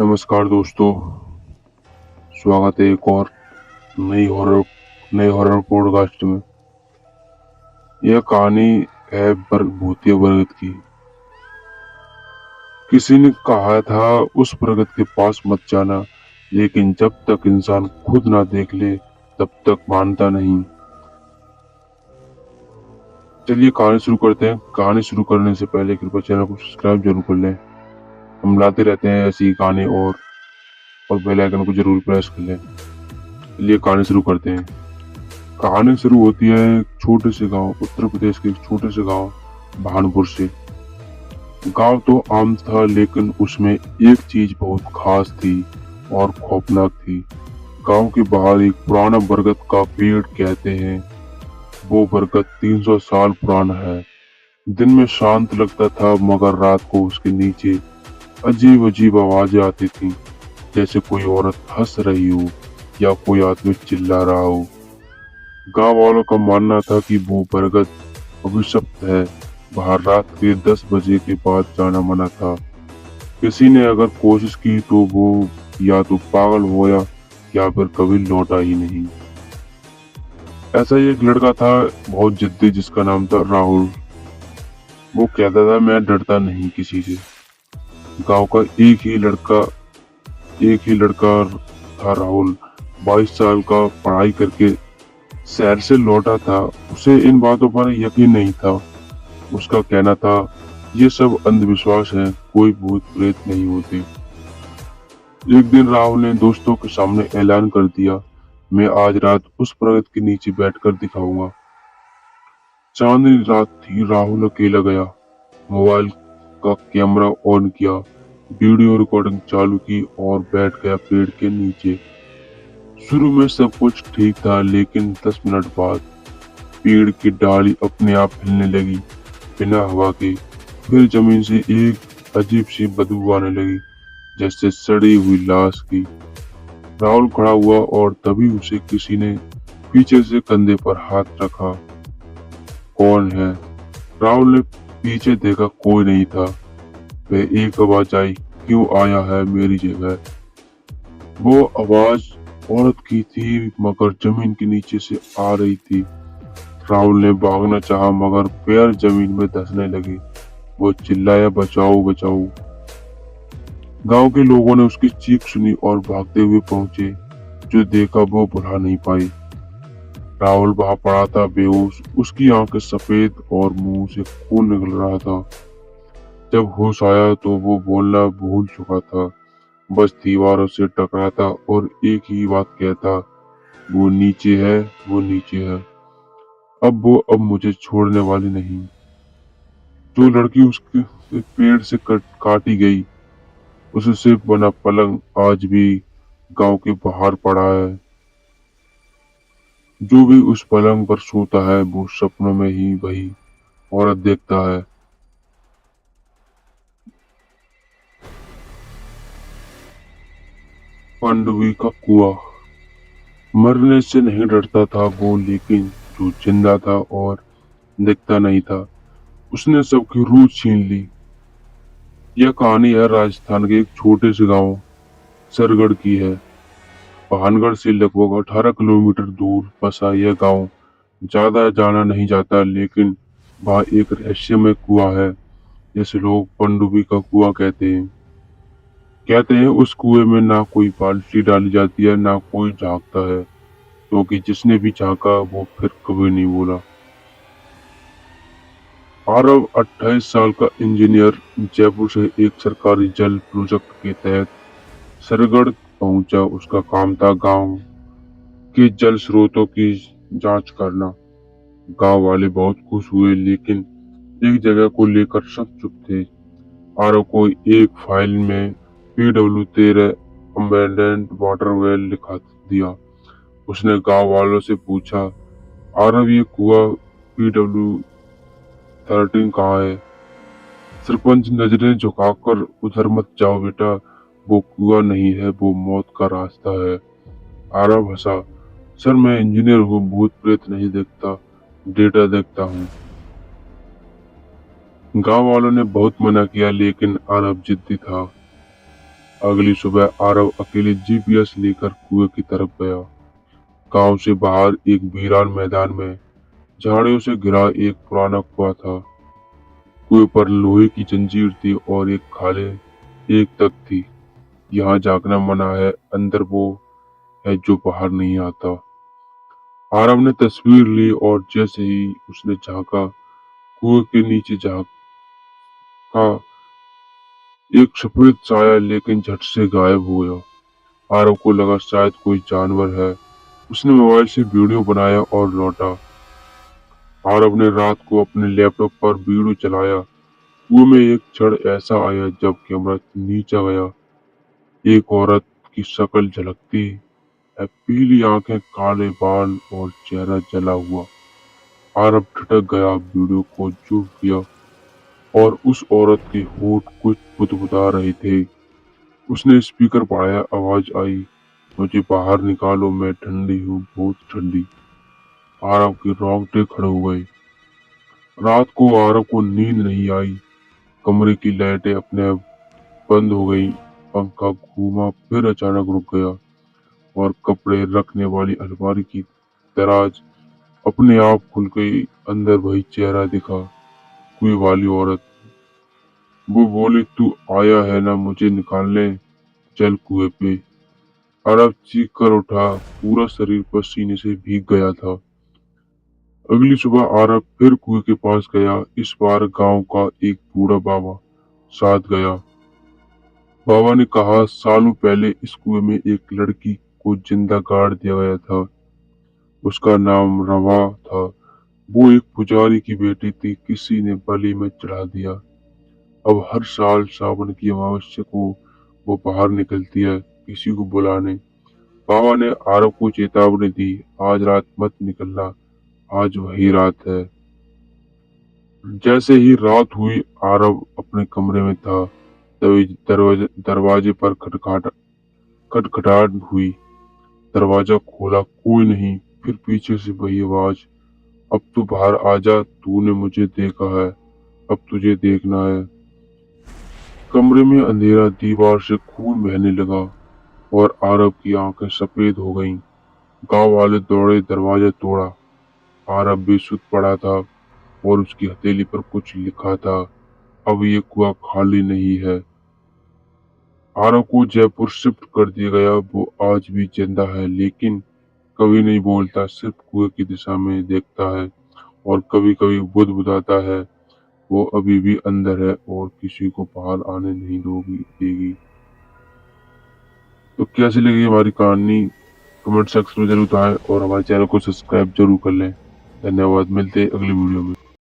नमस्कार दोस्तों, स्वागत है एक और नई हॉरर पॉडकास्ट में। यह कहानी है भूतिया बरगद की। किसी ने कहा था उस बरगद के पास मत जाना, लेकिन जब तक इंसान खुद ना देख ले तब तक मानता नहीं। चलिए कहानी शुरू करते हैं। कहानी शुरू करने से पहले कृपया चैनल को सब्सक्राइब जरूर कर लें। हम लाते रहते हैं ऐसी कहानी और बेल आइकन को जरूर प्रेस कर लें। चलिए कहानी शुरू करते हैं। कहानी शुरू होती है एक छोटे से गांव, उत्तर प्रदेश के एक छोटे से गांव भानपुर से। गांव तो आम था, लेकिन उसमें एक चीज बहुत खास थी और खौफनाक थी। गांव के बाहर एक पुराना बरगद का पेड़ कहते हैं। वो बरगद 300 साल पुराना है। दिन में शांत लगता था, मगर रात को उसके नीचे अजीब अजीब आवाजें आती थी, जैसे कोई औरत हंस रही हो या कोई आदमी चिल्ला रहा हो। गांव वालों का मानना था कि वो बरगद अभिशप्त है। बाहर रात के 10 बजे के बाद जाना मना था। किसी ने अगर कोशिश की तो वो या तो पागल हो या फिर कभी लौटा ही नहीं। ऐसा ही एक लड़का था, बहुत जिद्दी, जिसका नाम था राहुल। वो कहता था मैं डरता नहीं किसी से। गांव का एक ही लड़का था राहुल। 22 साल का, पढ़ाई करके शहर से लौटा था। उसे इन बातों पर यकीन नहीं था। उसका कहना था ये सब अंधविश्वास है, कोई भूत प्रेत नहीं होते। एक दिन राहुल ने दोस्तों के सामने ऐलान कर दिया, मैं आज रात उस पर्वत के नीचे बैठकर दिखाऊंगा। चांदनी रात थी। राहुल अकेला गया, मोबाइल का कैमरा ऑन किया, वीडियो रिकॉर्डिंग चालू की और बैठ गया पेड़ के नीचे। शुरू में सब कुछ ठीक था, लेकिन 10 मिनट बाद पेड़ की डाली अपने आप हिलने लगी, बिना हवा के। फिर जमीन से एक अजीब सी बदबू आने लगी, जैसे सड़ी हुई लाश की। राहुल खड़ा हुआ और तभी उसे किसी ने पीछे से कंधे पर हाथ रखा। कौन है? राहुल ने पीछे देखा, कोई नहीं था। वह एक आवाज आई, क्यों आया है मेरी जगह? वो आवाज औरत की थी, मगर जमीन के नीचे से आ रही थी। राहुल ने भागना चाहा, मगर पैर जमीन में धंसने लगे। वो चिल्लाया, बचाओ बचाओ। गांव के लोगों ने उसकी चीख सुनी और भागते हुए पहुंचे। जो देखा वो भुला नहीं पाए। राहुल वहां पड़ा था बेहोश, उसकी आंखें सफेद और मुंह से खून निकल रहा था। जब होश आया तो वो बोलना भूल चुका था, बस दीवारों से टकराता और एक ही बात कहता, वो नीचे है, वो नीचे है। अब मुझे छोड़ने वाली नहीं। जो लड़की उसके पेड़ से काटी गई, उससे बना पलंग आज भी गांव के बाहर पड़ा है। जो भी उस पलंग पर सोता है, वो सपनों में ही वही औरत देखता है। पनडुब्बी का कुआं। मरने से नहीं डरता था वो, लेकिन जो जिंदा था और दिखता नहीं था, उसने सबकी रूह छीन ली। यह कहानी है राजस्थान के एक छोटे से गांव सरगढ़ की है। भानगढ़ से लगभग 18 किलोमीटर दूर बसा यह गांव ज्यादा जाना नहीं जाता, लेकिन वहाँ एक रहस्यमय कुआं है, जिसे लोग पनडुब्बी का कुआं कहते हैं। कहते हैं उस कुएं में ना कोई बाल्टी डाली जाती है, ना कोई झांकता है, क्योंकि जिसने भी झांका वो फिर कभी नहीं बोला। आरव 28 साल का इंजीनियर जयपुर से एक सरकारी जल प्रोजेक्ट के तहत सरगढ़ पहुंचा। उसका काम था गांव के जल स्रोतों की जांच करना। गांव वाले बहुत खुश हुए, लेकिन एक जगह को लेकर सब चुप थे। आरव को एक फाइल में PW13 अबेंडेंट वाटर वेल लिखा दिया। उसने गांव वालों से पूछा, आरव ये कुआं PW13 कहाँ है? सरपंच नजरें झुकाकर, उधर मत जाओ बेटा, वो कुआं नहीं है, वो मौत का रास्ता है। आरव हंसा, सर मैं इंजीनियर हूँ, भूत प्रेत नहीं देखता, डेटा देखता हूँ। गांव वालों ने बहुत मना किया, लेकिन आरव जिद्दी था। अगली सुबह आरव अकेले जीपीएस लेकर कुएं की तरफ गया। गांव से बाहर एक वीरान मैदान में झाड़ियों से घिरा एक पुराना कुआं था। कुएं पर लोहे की जंजीर थी और एक खाले एक तक थी। यहाँ झांकना मना है, अंदर वो है जो बाहर नहीं आता। आरव ने तस्वीर ली और जैसे ही उसने झांका, कुएं के नीचे झांका एक सफेद साया लेकिन झट से गायब हो गया। आरव को लगा शायद कोई जानवर है। उसने मोबाइल से वीडियो बनाया और लौटा। आरव ने रात को अपने लैपटॉप पर वीडियो चलाया। कुएं में एक क्षण ऐसा आया जब कैमरा नीचे गया। एक औरत की शक्ल झलकती है, पीली आंखें, काले बाल और चेहरा जला हुआ। आरव ठिठक गया, वीडियो को जूम किया और उस औरत के होंठ कुछ बुदबुदा रहे थे। उसने स्पीकर बढ़ाया, आवाज आई, मुझे बाहर निकालो, मैं ठंडी हूँ, बहुत ठंडी। आरव के रोंगटे खड़े हो गए। रात को आरव को नींद नहीं आई। कमरे की लाइटें अपने आप बंद हो गई। पंखा घूमा फिर अचानक रुक गया और कपड़े रखने वाली अलमारी की दराज अपने आप खुल गई। अंदर वही चेहरा दिखा, कुएं वाली औरत। वो बोली, तू आया है ना मुझे निकालने, चल कुएं पे। अरब चीख कर उठा, पूरा शरीर पसीने से भीग गया था। अगली सुबह आरब फिर कुएं के पास गया। इस बार गांव का एक बूढ़ा बाबा साथ गया। बाबा ने कहा, सालों पहले इस कुएं में एक लड़की को जिंदा गाड़ दिया गया था। उसका नाम रवा था। वो एक पुजारी की बेटी थी, किसी ने बलि में चढ़ा दिया। अब हर साल सावन की अमावस्या को वो बाहर निकलती है किसी को बुलाने। बाबा ने आरव को चेतावनी दी, आज रात मत निकलना, आज वही रात है। जैसे ही रात हुई, आरव अपने कमरे में था, तभी दरवाजे पर खटखटाहट हुई। दरवाजा खोला, कोई नहीं। फिर पीछे से वही आवाज, अब तू बाहर आजा, तूने मुझे देखा है, अब तुझे देखना है। कमरे में अंधेरा, दीवार से खून बहने लगा और आरव की आंखें सफेद हो गईं। गांव वाले दौड़े, दरवाजा तोड़ा। आरव बेसुध पड़ा था और उसकी हथेली पर कुछ लिखा था, अब ये कुआं खाली नहीं है। आरव को जयपुर शिफ्ट कर दिया गया। वो आज भी जिंदा है, लेकिन कभी नहीं बोलता, सिर्फ कुएं की दिशा में देखता है और कभी कभी बुदबुदाता है। वो अभी भी अंदर है और किसी को बाहर आने नहीं देगी। तो कैसी लगी हमारी कहानी, कमेंट सेक्शन में जरूर बताएं और हमारे चैनल को सब्सक्राइब जरूर कर लें। धन्यवाद, मिलते हैं अगली वीडियो में।